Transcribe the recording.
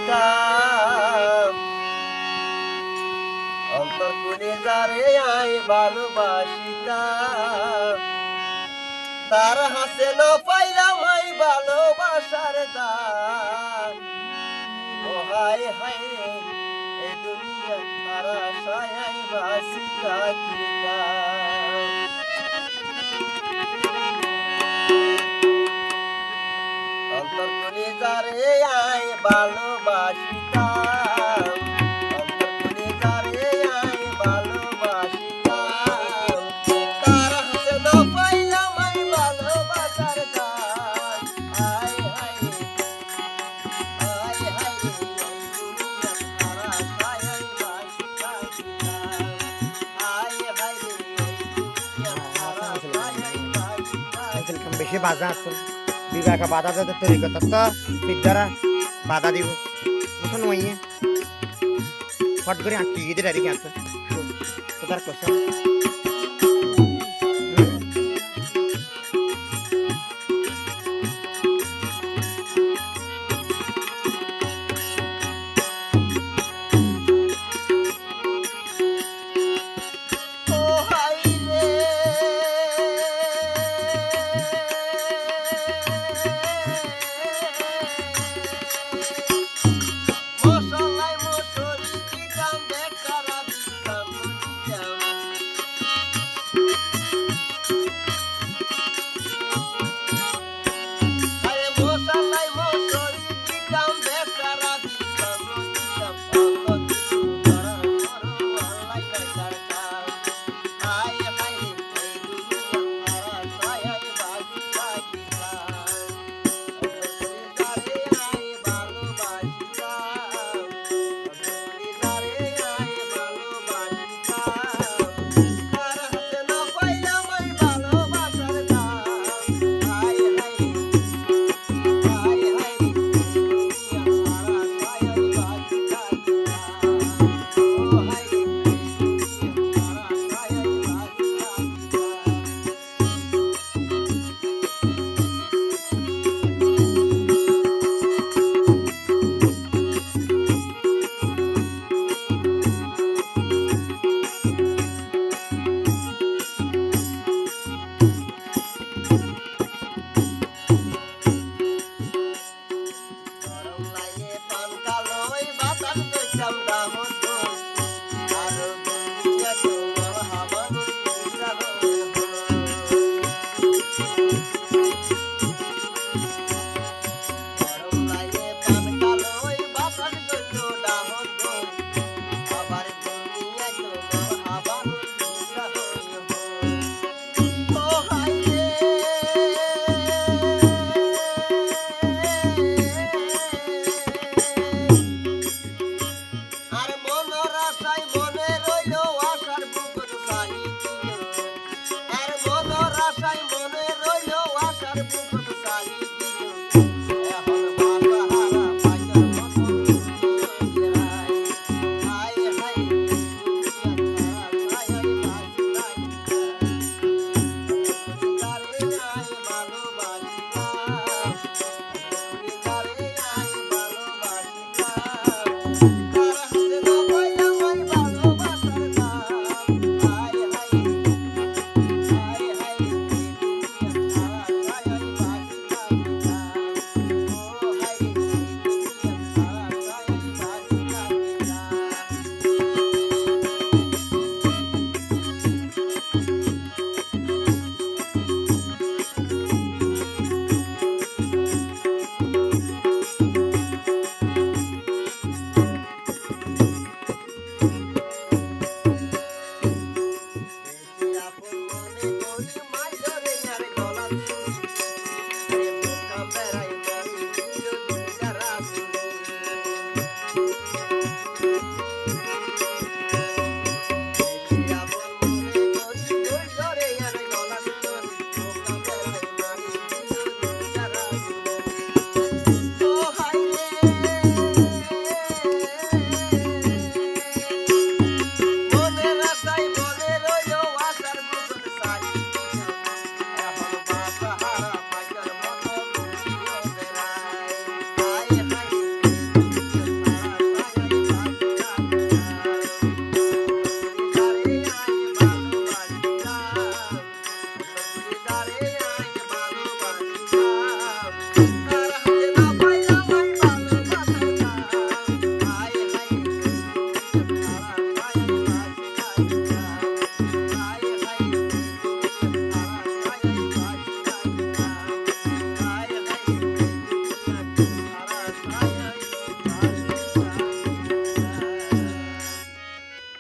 বাসিতাম অন্তর কোণে যারে আই ভালোবাসিতাম তার হাসে না পাইলাম আই ভালোবাসার দাম ও হায় হায় রে এই দুনিয়া তার আশায় আই বাসি থাকিতাম অন্তর কোণে যারে আই ভালোবাসিতাম অন্তর কোণে যারে আই ভালোবাসিতাম তার হাতে না পাইলাম আই ভালোবাসার দাম আয় হায় রে আয় হায় রে দুনিয়া তারা আশায় আই বাসি থাকিতাম আয় হায় রে দুনিয়া তারা আশায় আই বাসি থাকিতাম বেশি বাজা আসল বিবাহকে বাধা দিতে তৈরি করতে তো বিদ্যারা বাধা দিব মতন মাইয়ে ফট করে আঁকি গিয়ে রেডি আনতে তো তার কথা